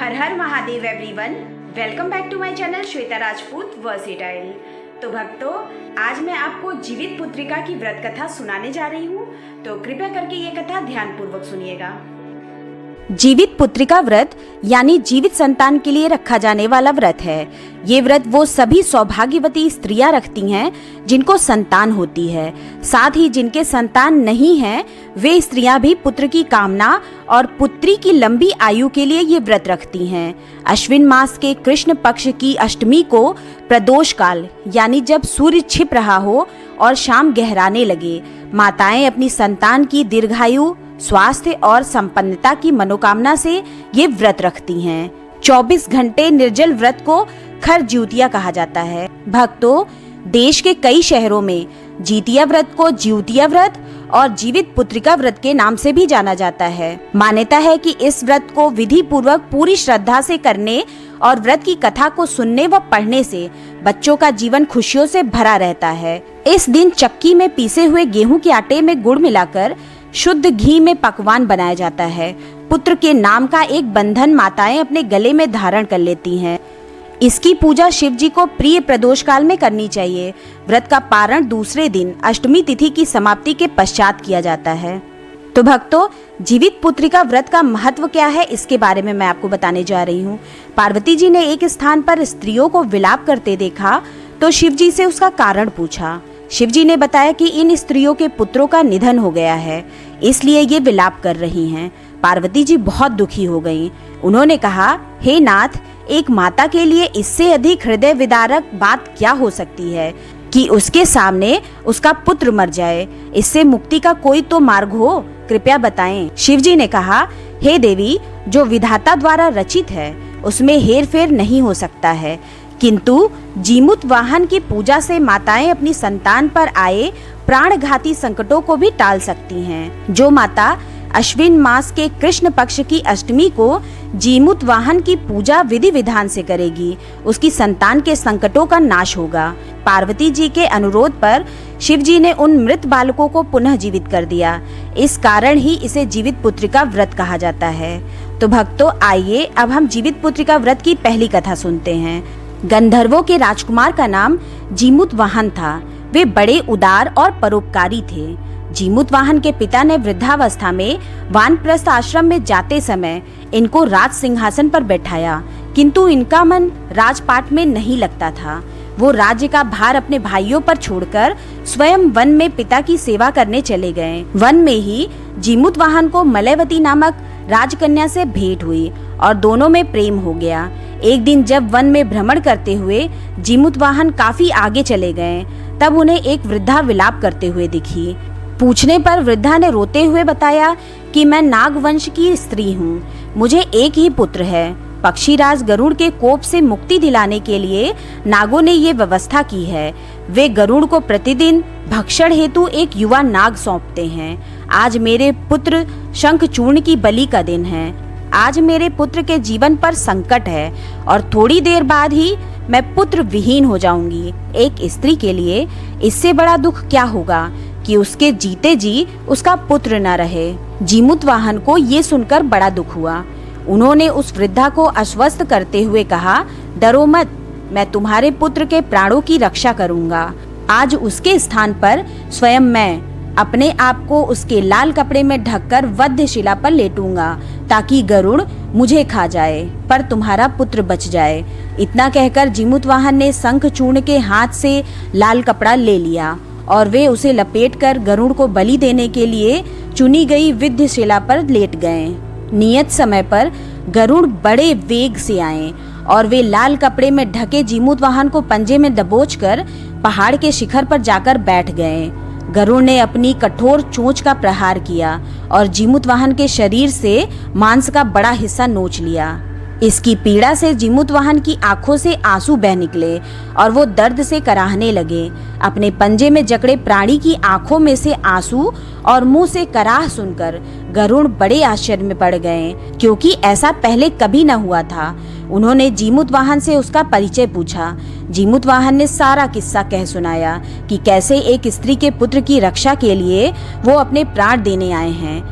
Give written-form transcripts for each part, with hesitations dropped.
Her Har Mahadev everyone, welcome back to my channel Shweta Rajput versatile. तो भक्तों, आज मैं आपको जीवित पुत्रिका की व्रत कथा सुनाने जा रही हूँ, तो कृपया करके ये कथा ध्यानपूर्वक सुनिएगा। जीवित पुत्रिका व्रत यानी जीवित संतान के लिए रखा जाने वाला व्रत है। ये व्रत वो सभी सौभाग्यवती स्त्रियां रखती हैं जिनको संतान होती है। साथ ही जिनके संतान नहीं है वे स्त्रियां भी पुत्र की कामना और पुत्री की लंबी आयु के लिए ये व्रत रखती हैं। अश्विन मास के कृष्ण पक्ष की अष्टमी को प्रदोष काल यानी जब सूर्य छिप रहा हो और शाम गहराने लगे, माताएं अपनी संतान की दीर्घायु, स्वास्थ्य और संपन्नता की मनोकामना से ये व्रत रखती हैं। 24 घंटे निर्जल व्रत को खर ज्योतिया कहा जाता है। भक्तों, देश के कई शहरों में जीतिया व्रत को ज्योतिया व्रत और जीवित पुत्रिका व्रत के नाम से भी जाना जाता है। मान्यता है कि इस व्रत को विधि पूर्वक पूरी श्रद्धा से करने और व्रत की कथा को सुनने व पढ़ने से बच्चों का जीवन खुशियों से भरा रहता है। इस दिन चक्की में पीसे हुए गेहूं के आटे में गुड़ मिलाकर शुद्ध घी में पकवान बनाया जाता है। पुत्र के नाम का एक बंधन माताएं अपने गले में धारण कर लेती हैं। इसकी पूजा शिव जी को प्रिय प्रदोष काल में करनी चाहिए। व्रत का पारण दूसरे दिन अष्टमी तिथि की समाप्ति के पश्चात किया जाता है। तो भक्तों, जीवित पुत्रिका व्रत का महत्व क्या है, इसके बारे में मैं आपको बताने जा रही हूँ। पार्वती जी ने एक स्थान पर स्त्रियों को विलाप करते देखा तो शिव जी से उसका कारण पूछा। शिव जी ने बताया कि इन स्त्रियों के पुत्रों का निधन हो गया है, इसलिए ये विलाप कर रही हैं। पार्वती जी बहुत दुखी हो गईं। उन्होंने कहा, हे नाथ, एक माता के लिए इससे अधिक हृदय विदारक बात क्या हो सकती है कि उसके सामने उसका पुत्र मर जाए। इससे मुक्ति का कोई तो मार्ग हो, कृपया बताएं। शिव जी ने कहा, हे देवी, जो विधाता द्वारा रचित है उसमें हेर फेर नहीं हो सकता है, किंतु जीमूत वाहन की पूजा से माताएं अपनी संतान पर आए प्राणघाती संकटों को भी टाल सकती हैं। जो माता अश्विन मास के कृष्ण पक्ष की अष्टमी को जीमूत वाहन की पूजा विधि विधान से करेगी, उसकी संतान के संकटों का नाश होगा। पार्वती जी के अनुरोध पर शिव जी ने उन मृत बालकों को पुनः जीवित कर दिया। इस कारण ही इसे जीवित पुत्रिका व्रत कहा जाता है। तो भक्तों, आइए अब हम जीवित पुत्रिका व्रत की पहली कथा सुनते हैं। गंधर्वों के राजकुमार का नाम जीमूत वाहन था। वे बड़े उदार और परोपकारी थे। जीमूत वाहन के पिता ने वृद्धावस्था में वानप्रस्थ आश्रम में जाते समय इनको राज सिंहासन पर बैठाया, किंतु इनका मन राजपाट में नहीं लगता था। वो राज्य का भार अपने भाइयों पर छोड़कर स्वयं वन में पिता की सेवा करने चले गए। वन में ही जीमूत वाहन को मलयवती नामक राजकन्या से भेंट हुई और दोनों में प्रेम हो गया। एक दिन जब वन में भ्रमण करते हुए जीमूत वाहन काफी आगे चले गए, तब उन्हें एक वृद्धा विलाप करते हुए दिखी। पूछने पर वृद्धा ने रोते हुए बताया कि मैं नागवंश की स्त्री हूँ, मुझे एक ही पुत्र है। पक्षीराज गरुड़ के कोप से मुक्ति दिलाने के लिए नागों ने ये व्यवस्था की है। वे गरुड़ को प्रतिदिन भक्षण हेतु एक युवा नाग सौंपते हैं। आज मेरे पुत्र शंखचूर्ण की बलि का दिन है। आज मेरे पुत्र के जीवन पर संकट है और थोड़ी देर बाद ही मैं पुत्र विहीन हो जाऊंगी। एक स्त्री के लिए इससे बड़ा दुख क्या होगा कि उसके जीते जी उसका पुत्र न रहे। जीमूत वाहन को ये सुनकर बड़ा दुख हुआ। उन्होंने उस वृद्धा को आश्वस्त करते हुए कहा, डरो मत, मैं तुम्हारे पुत्र के प्राणों की रक्षा करूंगा। आज उसके स्थान पर स्वयं मैं अपने आप को उसके लाल कपड़े में ढककर वध्यशिला पर लेटूंगा, ताकि गरुड़ मुझे खा जाए पर तुम्हारा पुत्र बच जाए। इतना कहकर जीमूत वाहन ने शंखचूर्ण के हाथ से लाल कपड़ा ले लिया और वे उसे लपेटकर गरुड़ को बलि देने के लिए चुनी गई विध्यशिला पर लेट गए। नियत समय पर गरुड़ बड़े वेग से आए और वे लाल कपड़े में ढके जीमूत वाहन को पंजे में दबोचकर पहाड़ के शिखर पर जाकर बैठ गए। गरुड़ ने अपनी कठोर चोंच का प्रहार किया और जीमूत वाहन के शरीर से मांस का बड़ा हिस्सा नोच लिया। इसकी पीड़ा से जीमूत वाहन की आंखों से आंसू बह निकले और वो दर्द से कराहने लगे। अपने पंजे में जकड़े प्राणी की आंखों में से आंसू और मुंह से कराह सुनकर गरुड़ बड़े आश्चर्य में पड़ गए, क्योंकि ऐसा पहले कभी न हुआ था। उन्होंने जीमूत वाहन से उसका परिचय पूछा। जीमूत वाहन ने सारा किस्सा कह सुनाया कि कैसे एक स्त्री के पुत्र की रक्षा के लिए वो अपने प्राण देने आए हैं।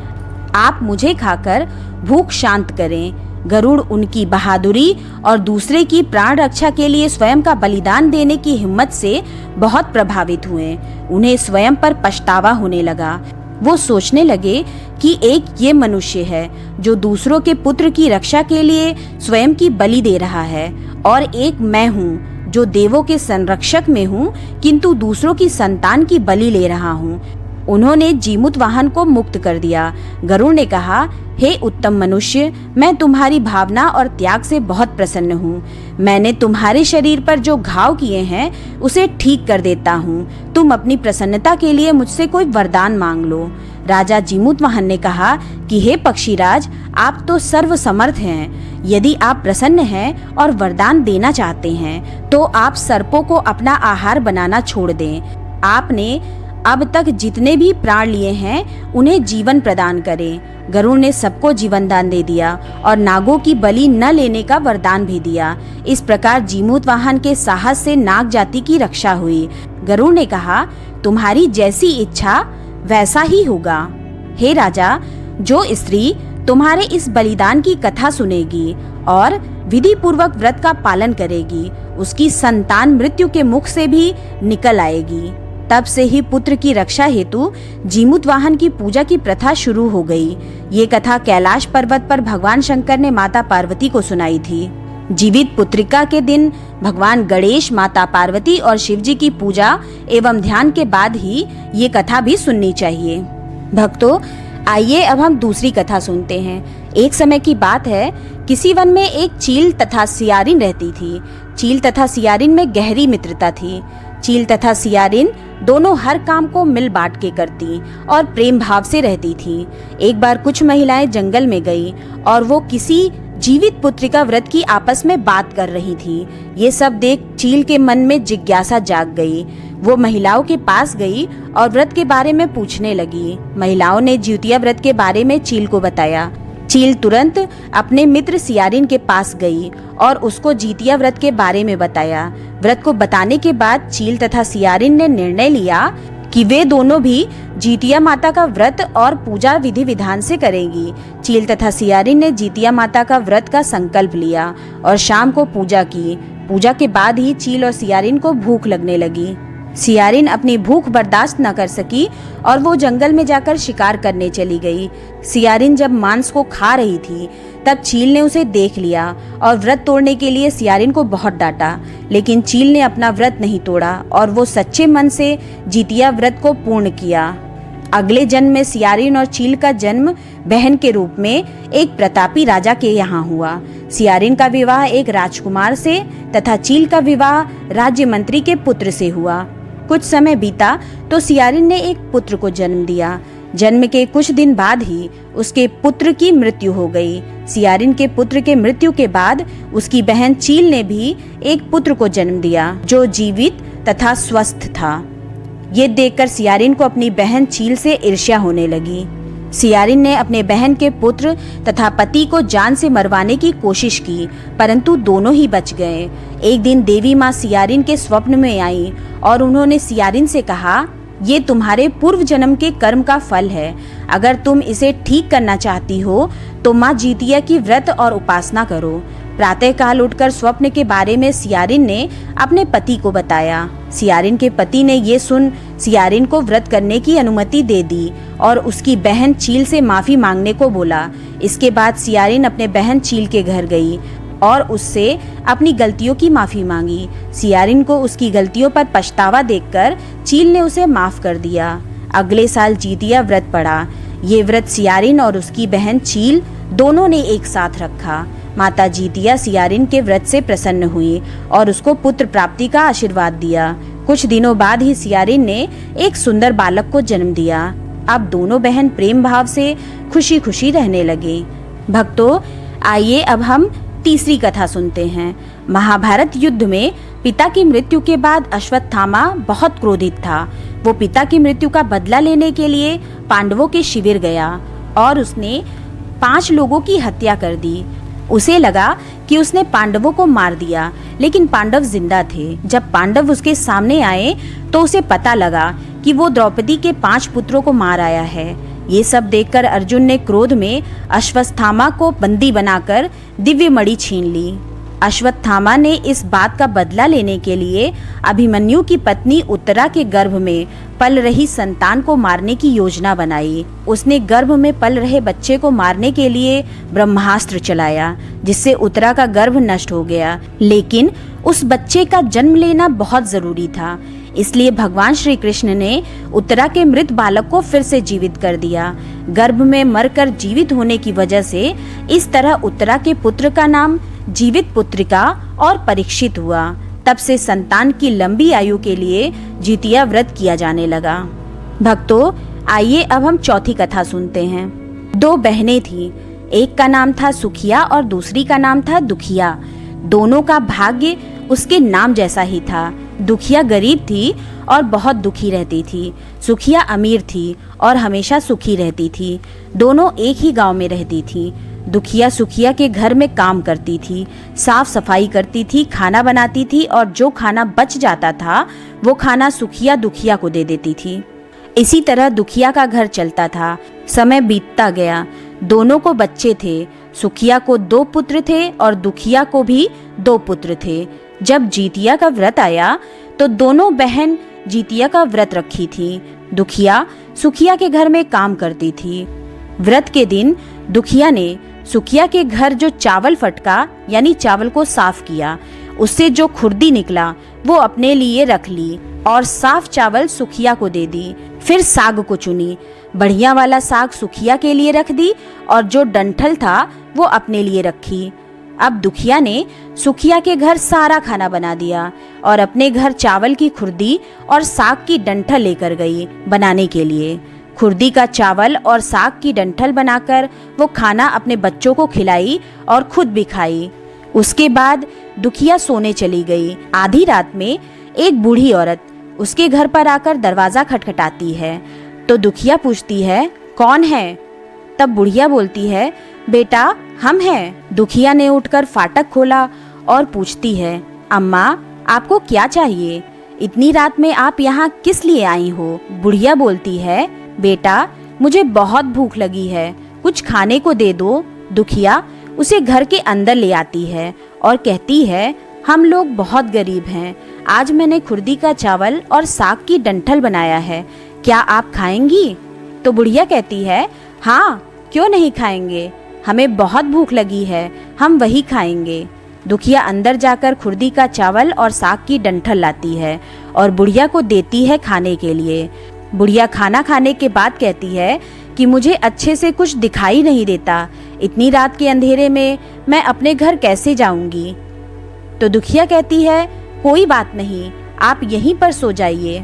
आप मुझे खाकर भूख शांत करें। गरुड़ उनकी बहादुरी और दूसरे की प्राण रक्षा के लिए स्वयं का बलिदान देने की हिम्मत से बहुत प्रभावित हुए। उन्हें स्वयं पर पछतावा होने लगा। वो सोचने लगे कि एक ये मनुष्य है जो दूसरों के पुत्र की रक्षा के लिए स्वयं की बलि दे रहा है, और एक मैं हूँ जो देवों के संरक्षक में हूँ किंतु दूसरों की संतान की बलि ले रहा हूँ। उन्होंने जीमूत वाहन को मुक्त कर दिया। गरुड़ ने कहा, हे उत्तम मनुष्य, मैं तुम्हारी भावना और त्याग से बहुत प्रसन्न हूँ। मैंने तुम्हारे शरीर पर जो घाव किए हैं उसे ठीक कर देता हूँ। तुम अपनी प्रसन्नता के लिए मुझसे कोई वरदान मांग लो। राजा जीमूत वाहन ने कहा कि हे पक्षीराज, आप तो सर्वसमर्थ हैं। यदि आप प्रसन्न हैं और वरदान देना चाहते हैं तो आप सर्पों को अपना आहार बनाना छोड़ दें। आपने अब तक जितने भी प्राण लिए हैं उन्हें जीवन प्रदान करें। गरुड़ ने सबको जीवन दान दे दिया और नागों की बलि न लेने का वरदान भी दिया। इस प्रकार जीमूत वाहन के साहस से नाग जाति की रक्षा हुई। गरुड़ ने कहा, तुम्हारी जैसी इच्छा वैसा ही होगा। हे राजा, जो स्त्री तुम्हारे इस बलिदान की कथा सुनेगी और विधि पूर्वक व्रत का पालन करेगी, उसकी संतान मृत्यु के मुख से भी निकल आएगी। तब से ही पुत्र की रक्षा हेतु जीमूत वाहन की पूजा की प्रथा शुरू हो गई। ये कथा कैलाश पर्वत पर भगवान शंकर ने माता पार्वती को सुनाई थी। जीवित पुत्रिका के दिन भगवान गणेश, माता पार्वती और शिवजी की पूजा एवं ध्यान के बाद ही ये कथा भी सुननी चाहिए। भक्तों, आइए अब हम दूसरी कथा सुनते हैं। एक समय की बात है, किसी वन में एक चील तथा सियारिन रहती थी। चील तथा सियारिन में गहरी मित्रता थी। चील तथा सियारिन दोनों हर काम को मिल बांट के करती और प्रेम भाव से रहती थी। एक बार कुछ महिलाएं जंगल में गई और वो किसी जीवित पुत्रिका व्रत की आपस में बात कर रही थी। ये सब देख चील के मन में जिज्ञासा जाग गई। वो महिलाओं के पास गई और व्रत के बारे में पूछने लगी। महिलाओं ने जिउतिया व्रत के बारे में चील को बताया। चील तुरंत अपने मित्र सियारिन के पास गई और उसको जिउतिया व्रत के बारे में बताया। व्रत को बताने के बाद चील तथा सियारिन ने निर्णय लिया कि वे दोनों भी जिउतिया माता का व्रत और पूजा विधि विधान से करेंगी। चील तथा सियारिन ने जिउतिया माता का व्रत का संकल्प लिया और शाम को पूजा की। पूजा के बाद ही चील और सियारिन को भूख लगने लगी। सियारिन अपनी भूख बर्दाश्त न कर सकी और वो जंगल में जाकर शिकार करने चली गई। सियारिन जब मांस को खा रही थी तब चील ने उसे देख लिया और व्रत तोड़ने के लिए सियारिन को बहुत डांटा, लेकिन चील ने अपना व्रत नहीं तोड़ा और वो सच्चे मन से जिउतिया व्रत को पूर्ण किया। अगले जन्म में सियारिन और चील का जन्म बहन के रूप में एक प्रतापी राजा के यहाँ हुआ। सियारिन का विवाह एक राजकुमार से तथा चील का विवाह राज्य मंत्री के पुत्र से हुआ। कुछ समय बीता तो सियारिन ने एक पुत्र को जन्म दिया। जन्म के कुछ दिन बाद ही उसके पुत्र की मृत्यु हो गई। सियारिन के पुत्र के मृत्यु के बाद उसकी बहन चील ने भी एक पुत्र को जन्म दिया जो जीवित तथा स्वस्थ था। ये देखकर सियारिन को अपनी बहन चील से ईर्ष्या होने लगी। सियारिन ने अपने बहन के पुत्र तथा पति को जान से मरवाने की कोशिश की, परंतु दोनों ही बच गए। एक दिन देवी माँ सियारिन के स्वप्न में आई और उन्होंने सियारिन से कहा, ये तुम्हारे पूर्व जन्म के कर्म का फल है। अगर तुम इसे ठीक करना चाहती हो तो माँ जिउतिया की व्रत और उपासना करो। प्रातःकाल उठकर स्वप्न के बारे में सियारिन ने अपने पति को बताया। सियारिन के पति ने ये सुन सियारिन को व्रत करने की अनुमति दे दी और उसकी बहन चील से माफी मांगने को बोला। इसके बाद सियारिन अपने बहन चील के घर गई और उससे अपनी गलतियों की माफी मांगी। सियारिन को उसकी गलतियों पर पछतावा देखकर चील ने उसे माफ कर दिया। अगले साल जिउतिया व्रत पड़ा। ये व्रत सियारिन और उसकी बहन चील दोनों ने एक साथ रखा। माता जिउतिया सियारिन के व्रत से प्रसन्न हुई और उसको पुत्र प्राप्ति का आशीर्वाद दिया। कुछ दिनों बाद ही सियारिन ने एक सुंदर बालक को जन्म दिया। अब दोनों बहन प्रेम भाव से खुशी खुशी रहने लगे। भक्तों, आइए अब हम तीसरी कथा सुनते हैं। महाभारत युद्ध में पिता की मृत्यु के बाद अश्वत्थामा बहुत क्रोधित था। वो पिता की मृत्यु का बदला लेने के लिए पांडवों के शिविर गया और उसने 5 लोगों की हत्या कर दी। उसे लगा कि उसने पांडवों को मार दिया, लेकिन पांडव जिंदा थे। जब पांडव उसके सामने आए तो उसे पता लगा कि वो द्रौपदी के 5 पुत्रों को मार आया है। ये सब देखकर अर्जुन ने क्रोध में अश्वत्थामा को बंदी बनाकर दिव्य मणि छीन ली। अश्वत्थामा ने इस बात का बदला लेने के लिए अभिमन्यु की पत्नी उत्तरा के गर्भ में पल रही संतान को मारने की योजना बनाई। उसने गर्भ में पल रहे बच्चे को मारने के लिए ब्रह्मास्त्र चलाया, जिससे उत्तरा का गर्भ नष्ट हो गया। लेकिन उस बच्चे का जन्म लेना बहुत जरूरी था, इसलिए भगवान श्री कृष्ण ने उत्तरा के मृत बालक को फिर से जीवित कर दिया। गर्भ में मरकर जीवित होने की वजह से इस तरह उत्तरा के पुत्र का नाम जीवित पुत्रिका और परीक्षित हुआ। तब से संतान की लंबी आयु के लिए जितिया व्रत किया जाने लगा। भक्तों, आइए अब हम चौथी कथा सुनते हैं। 2 बहनें थीं, एक का नाम था सुखिया और दूसरी का नाम था दुखिया। दोनों का भाग्य उसके नाम जैसा ही था। दुखिया गरीब थी और बहुत दुखी रहती थी। सुखिया अमीर थी और हमेशा सुखी रहती थी। दोनों एक ही गांव में रहती थी। दुखिया सुखिया के घर में काम करती थी, साफ सफाई करती थी, खाना बनाती थी और जो खाना बच जाता था वो खाना सुखिया दुखिया को दे देती थी। इसी तरह दुखिया का घर चलता था। समय बीतता गया। दोनों को बच्चे थे। सुखिया को 2 पुत्र थे और दुखिया को भी 2 पुत्र थे। जब जितिया का व्रत आया तो दोनों बहन जितिया का व्रत रखी थी। दुखिया सुखिया के घर में काम करती थी। व्रत के दिन दुखिया ने सुखिया के घर जो चावल फटका यानी चावल को साफ किया, उससे जो खुर्दी निकला वो अपने लिए रख ली और साफ चावल सुखिया को दे दी। फिर साग को चुनी। बढ़िया वाला साग सुखिया के लिए रख दी और जो डंठल था वो अपने लिए रखी। अब दुखिया ने सुखिया के घर सारा खाना बना दिया और अपने घर चावल की खुर्दी और साग की डंठल लेकर गई बनाने के लिए। खुर्दी का चावल और साग की डंठल बनाकर वो खाना अपने बच्चों को खिलाई और खुद भी खाई। उसके बाद दुखिया सोने चली गई। आधी रात में एक बूढ़ी औरत उसके घर पर आकर दरवाजा खटखटाती है तो दुखिया पूछती है, कौन है? तब बुढ़िया बोलती है, बेटा हम हैं। दुखिया ने उठकर फाटक खोला और पूछती है, अम्मा आपको क्या चाहिए? इतनी रात में आप यहाँ किस लिए आई हो? बुढ़िया बोलती है, बेटा मुझे बहुत भूख लगी है, कुछ खाने को दे दो। दुखिया उसे घर के अंदर ले आती है और कहती है, हम लोग बहुत गरीब हैं, आज मैंने खुर्दी का चावल और साग की डंठल बनाया है, क्या आप खाएंगी? तो बुढ़िया कहती है, हाँ क्यों नहीं खाएंगे, हमें बहुत भूख लगी है, हम वही खाएंगे। दुखिया अंदर जाकर खुर्दी का चावल और साग की डंठल लाती है और बुढ़िया को देती है खाने के लिए। बुढ़िया खाना खाने के बाद कहती है कि मुझे अच्छे से कुछ दिखाई नहीं देता, इतनी रात के अंधेरे में मैं अपने घर कैसे जाऊंगी? तो दुखिया कहती है, कोई बात नहीं, आप यहीं पर सो जाइए,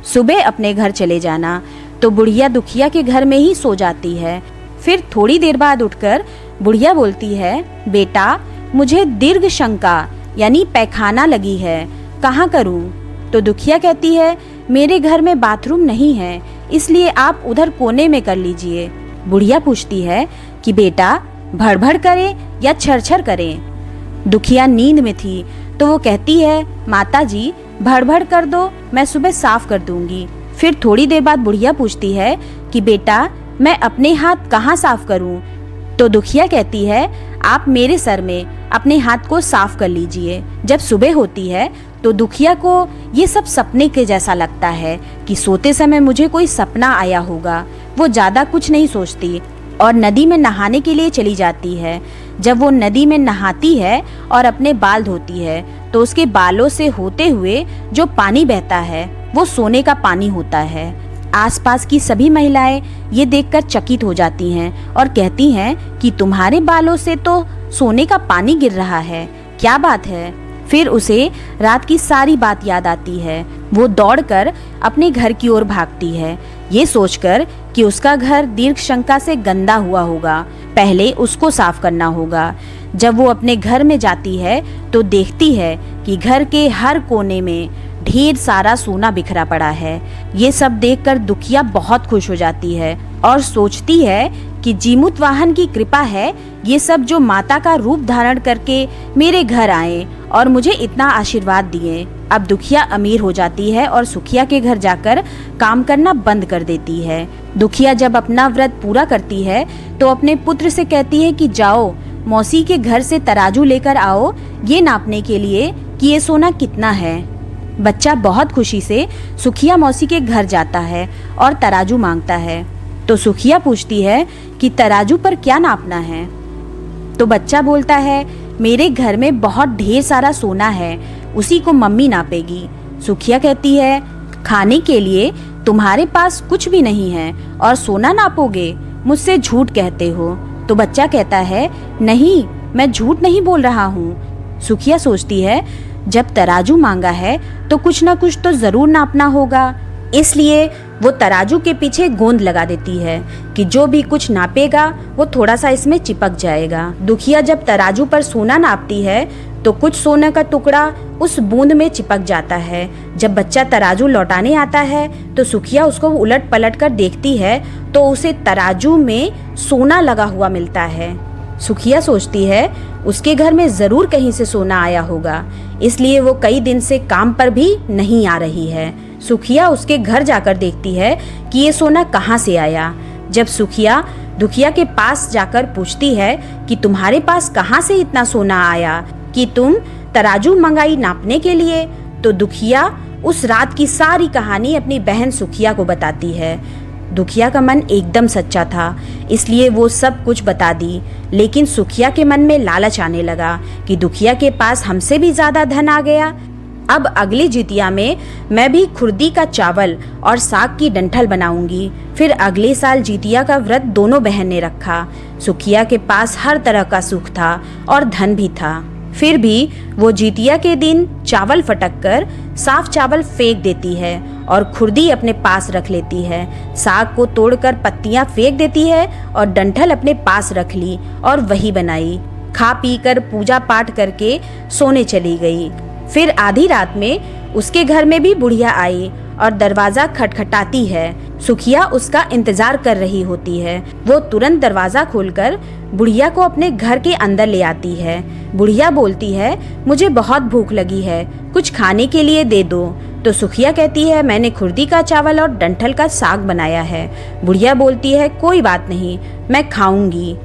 सुबह अपने घर चले जाना। तो बुढ़िया दुखिया के घर में ही सो जाती है। फिर थोड़ी देर बाद उठकर बुढ़िया बोलती है, बेटा मुझे दीर्घ शंका यानी पैखाना लगी है, कहाँ करूं? तो दुखिया कहती है, मेरे घर में बाथरूम नहीं है, इसलिए आप उधर कोने में कर लीजिए। बुढ़िया पूछती है कि बेटा भड़भड़ करे या छरछर करे? दुखिया नींद में थी तो वो कहती है, माताजी भड़भड़ कर दो, मैं सुबह साफ कर दूंगी। फिर थोड़ी देर बाद बुढ़िया पूछती है कि बेटा मैं अपने हाथ कहाँ साफ करूं? तो दुखिया कहती है, आप मेरे सर में अपने हाथ को साफ कर लीजिए। जब सुबह होती है तो दुखिया को ये सब सपने के जैसा लगता है कि सोते समय मुझे कोई सपना आया होगा। वो ज्यादा कुछ नहीं सोचती और नदी में नहाने के लिए चली जाती है। जब वो नदी में नहाती है और अपने बाल धोती है तो उसके बालों से होते हुए जो पानी बहता है वो सोने का पानी होता है। आसपास की सभी महिलाएं ये देखकर चकित हो जाती हैं और कहती हैं कि तुम्हारे बालों से तो सोने का पानी गिर रहा है, क्या बात है? फिर उसे रात की सारी बात याद आती है। वो दौड़कर अपने घर की ओर भागती है, ये सोचकर कि उसका घर दीर्घ शंका से गंदा हुआ होगा, पहले उसको साफ करना होगा। जब वो अपने घर में जाती है तो देखती है कि घर के हर कोने में ढेर सारा सोना बिखरा पड़ा है। ये सब देखकर दुखिया बहुत खुश हो जाती है और सोचती है कि जीमूत वाहन की कृपा है, ये सब जो माता का रूप धारण करके मेरे घर आए और मुझे इतना आशीर्वाद दिए। अब दुखिया अमीर हो जाती है और सुखिया के घर जाकर काम करना बंद कर देती है। दुखिया जब अपना व्रत पूरा करती है तो अपने पुत्र से कहती है कि जाओ मौसी के घर से तराजू लेकर आओ ये नापने के लिए कि ये सोना कितना है। बच्चा बहुत खुशी से सुखिया मौसी के घर जाता है और तराजू मांगता है। तो सुखिया पूछती है कि तराजू पर क्या नापना है। तो बच्चा बोलता है मेरे घर में बहुत ढेर सारा सोना है, उसी को मम्मी नापेगी। सुखिया कहती है खाने के लिए तुम्हारे पास कुछ भी नहीं है और सोना नापोगे, मुझसे झूठ कहते हो। तो बच्चा कहता है नहीं, मैं झूठ नहीं बोल रहा हूँ। सुखिया सोचती है जब तराजू मांगा है तो कुछ ना कुछ तो जरूर नापना होगा, इसलिए वो तराजू के पीछे गोंद लगा देती है कि जो भी कुछ नापेगा वो थोड़ा सा इसमें चिपक जाएगा। दुखिया जब तराजू पर सोना नापती है तो कुछ सोने का टुकड़ा उस बूंद में चिपक जाता है। जब बच्चा तराजू लौटाने आता है तो सुखिया उसको उलट पलट कर देखती है तो उसे तराजू में सोना लगा हुआ मिलता है। सुखिया सोचती है उसके घर में जरूर कहीं से सोना आया होगा, इसलिए वो कई दिन से काम पर भी नहीं आ रही है। सुखिया उसके घर जाकर देखती है कि ये सोना कहाँ से आया। जब सुखिया दुखिया के पास जाकर पूछती है कि तुम्हारे पास कहाँ से इतना सोना आया कि तुम तराजू मंगाई नापने के लिए, तो दुखिया उस रात की सारी कहानी अपनी बहन सुखिया को बताती है। दुखिया का मन एकदम सच्चा था, इसलिए वो सब कुछ बता दी। लेकिन सुखिया के मन में लालच आने लगा कि दुखिया के पास हमसे भी ज्यादा धन आ गया। अब अगली जितिया में मैं भी खुर्दी का चावल और साग की डंठल बनाऊंगी। फिर अगले साल जितिया का व्रत दोनों बहन ने रखा। सुखिया के पास हर तरह का सुख था और धन भी था, फिर भी वो जितिया के दिन चावल फटक कर साफ चावल फेंक देती है और खुर्दी अपने पास रख लेती है। साग को तोड़कर पत्तियां फेंक देती है और डंठल अपने पास रख ली और वही बनाई। खा पी कर पूजा पाठ करके सोने चली गई। फिर आधी रात में उसके घर में भी बुढ़िया आई और दरवाजा खटखटाती है। सुखिया उसका इंतजार कर रही होती है। वो तुरंत दरवाजा खोलकर बुढ़िया को अपने घर के अंदर ले आती है। बुढ़िया बोलती है मुझे बहुत भूख लगी है, कुछ खाने के लिए दे दो। तो सुखिया कहती है मैंने खुर्दी का चावल और डंठल का साग बनाया है। बुढ़िया बोलती है कोई बात नहीं, मैं खाऊंगी।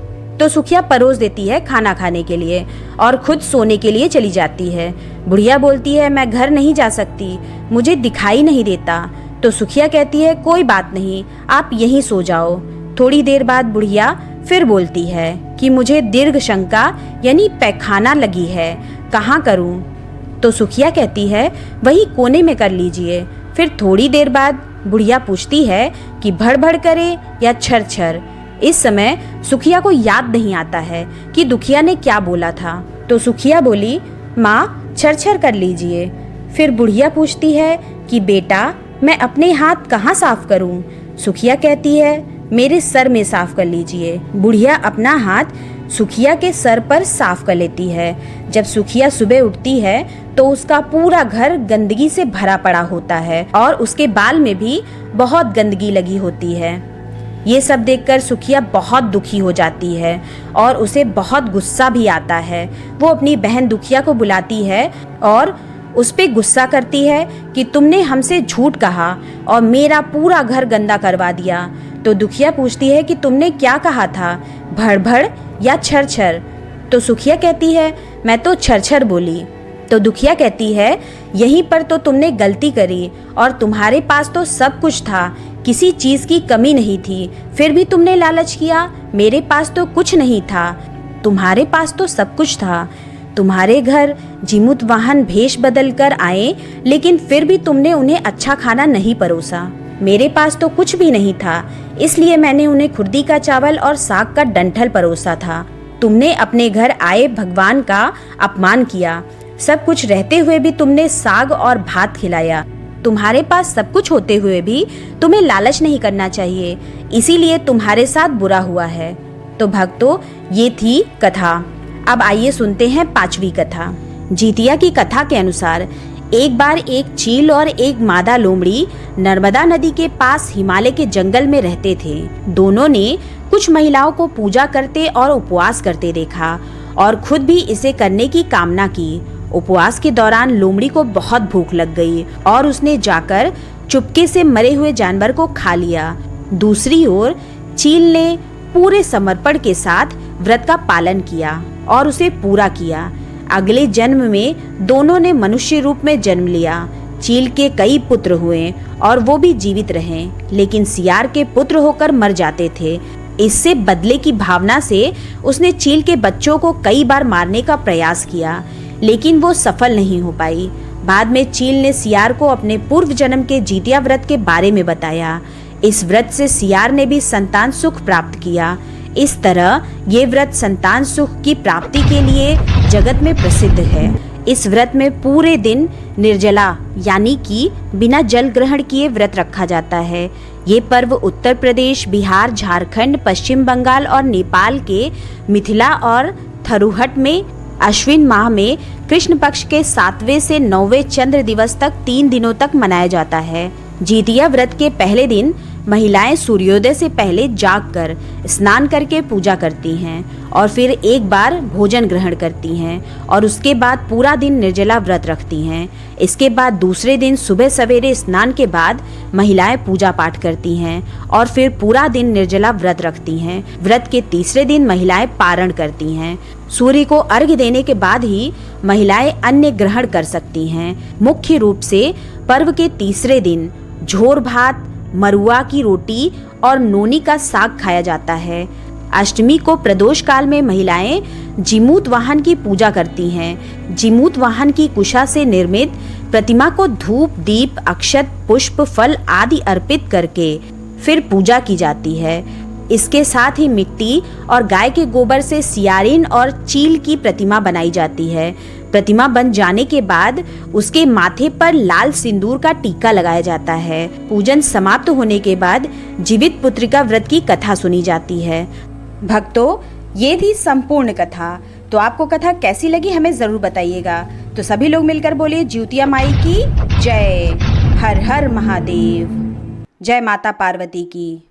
तो सुखिया परोस देती है खाना खाने के लिए और खुद सोने के लिए चली जाती है। बुढ़िया बोलती है मैं घर नहीं जा सकती, मुझे दिखाई नहीं देता। तो सुखिया कहती है कोई बात नहीं, आप यहीं सो जाओ। थोड़ी देर बाद बुढ़िया फिर बोलती है कि मुझे दीर्घ शंका यानी पैखाना लगी है, कहाँ करूँ? तो सुखिया कहती है वही कोने में कर लीजिए। फिर थोड़ी देर बाद बुढ़िया पूछती है कि भड़ भड़ करे या छर छर। इस समय सुखिया को याद नहीं आता है कि दुखिया ने क्या बोला था। तो सुखिया बोली माँ छर छर कर लीजिए। फिर बुढ़िया पूछती है कि बेटा मैं अपने हाथ कहाँ साफ करूँ? सुखिया कहती है मेरे सर में साफ कर लीजिए। बुढ़िया अपना हाथ सुखिया के सर पर साफ कर लेती है। जब सुखिया सुबह उठती है तो उसका पूरा घर गंदगी से भरा पड़ा होता है और उसके बाल में भी बहुत गंदगी लगी होती है। ये सब देखकर सुखिया बहुत दुखी हो जाती है और उसे बहुत गुस्सा भी आता है। वो अपनी बहन दुखिया को बुलाती है और उस पे गुस्सा करती है कि तुमने हमसे झूठ कहा और मेरा पूरा घर गंदा करवा दिया। तो दुखिया पूछती है कि तुमने क्या कहा था, भड़ भड़ या छर छर? तो सुखिया कहती है मैं तो छर छर बोली। तो दुखिया कहती है यहीं पर तो तुमने गलती करी और तुम्हारे पास तो सब कुछ था, किसी चीज की कमी नहीं थी, फिर भी तुमने लालच किया। मेरे पास तो कुछ नहीं था, तुम्हारे पास तो सब कुछ था। तुम्हारे घर जिमुत वाहन भेष बदल कर आए, लेकिन फिर भी तुमने उन्हें अच्छा खाना नहीं परोसा। मेरे पास तो कुछ भी नहीं था, इसलिए मैंने उन्हें खुर्दी का चावल और साग का डंठल परोसा था। तुमने अपने घर आए भगवान का अपमान किया। सब कुछ रहते हुए भी तुमने साग और भात खिलाया। तुम्हारे पास सब कुछ होते हुए भी तुम्हें लालच नहीं करना चाहिए, इसीलिए तुम्हारे साथ बुरा हुआ है। तो भक्तों, ये थी कथा। अब आइए सुनते हैं पांचवी कथा। जितिया की कथा के अनुसार एक बार एक चील और एक मादा लोमड़ी नर्मदा नदी के पास हिमालय के जंगल में रहते थे। दोनों ने कुछ महिलाओं को पूजा करते और उपवास करते देखा और खुद भी इसे करने की कामना की उपवास के दौरान लोमड़ी को बहुत भूख लग गई और उसने जाकर चुपके से मरे हुए जानवर को खा लिया। दूसरी ओर चील ने पूरे समर्पण के साथ व्रत का पालन किया और उसे पूरा किया। अगले जन्म में दोनों ने मनुष्य रूप में जन्म लिया। चील के कई पुत्र हुए और वो भी जीवित रहे, लेकिन सियार के पुत्र होकर मर जाते थे। इससे बदले की भावना से उसने चील के बच्चों को कई बार मारने का प्रयास किया, लेकिन वो सफल नहीं हो पाई। बाद में चील ने सियार को अपने पूर्व जन्म के जितिया व्रत के बारे में बताया। इस व्रत से सियार ने भी संतान सुख प्राप्त किया। इस तरह ये व्रत संतान सुख की प्राप्ति के लिए जगत में प्रसिद्ध है। इस व्रत में पूरे दिन निर्जला यानी कि बिना जल ग्रहण किए व्रत रखा जाता है। ये पर्व उत्तर प्रदेश, बिहार, झारखंड, पश्चिम बंगाल और नेपाल के मिथिला और थरुहट में अश्विन माह में कृष्ण पक्ष के 7वें से 9वें चंद्र दिवस तक 3 दिनों तक मनाया जाता है। जितिया व्रत के पहले दिन महिलाएं सूर्योदय से पहले जागकर स्नान करके पूजा करती हैं और फिर एक बार भोजन ग्रहण करती हैं और उसके बाद पूरा दिन निर्जला व्रत रखती हैं। इसके बाद दूसरे दिन सुबह सवेरे स्नान के बाद महिलाएं पूजा पाठ करती हैं और फिर पूरा दिन निर्जला व्रत रखती हैं। व्रत के तीसरे दिन महिलाएं पारण करती हैं। सूर्य को अर्घ्य देने के बाद ही महिलाएं अन्न ग्रहण कर सकती हैं। मुख्य रूप से पर्व के तीसरे दिन झोर भात, मरुआ की रोटी और नोनी का साग खाया जाता है। अष्टमी को प्रदोष काल में महिलाएं जिमूत वाहन की पूजा करती हैं। जिमूत वाहन की कुशा से निर्मित प्रतिमा को धूप, दीप, अक्षत, पुष्प, फल आदि अर्पित करके फिर पूजा की जाती है। इसके साथ ही मिट्टी और गाय के गोबर से सियारिन और चील की प्रतिमा बनाई जाती है। प्रतिमा बन जाने के बाद उसके माथे पर लाल सिंदूर का टीका लगाया जाता है। पूजन समाप्त होने के बाद जीवित पुत्रिका व्रत की कथा सुनी जाती है। भक्तों, ये थी संपूर्ण कथा। तो आपको कथा कैसी लगी हमें जरूर बताइएगा। तो सभी लोग मिलकर बोलिए जितिया माई की जय। हर हर महादेव। जय माता पार्वती की।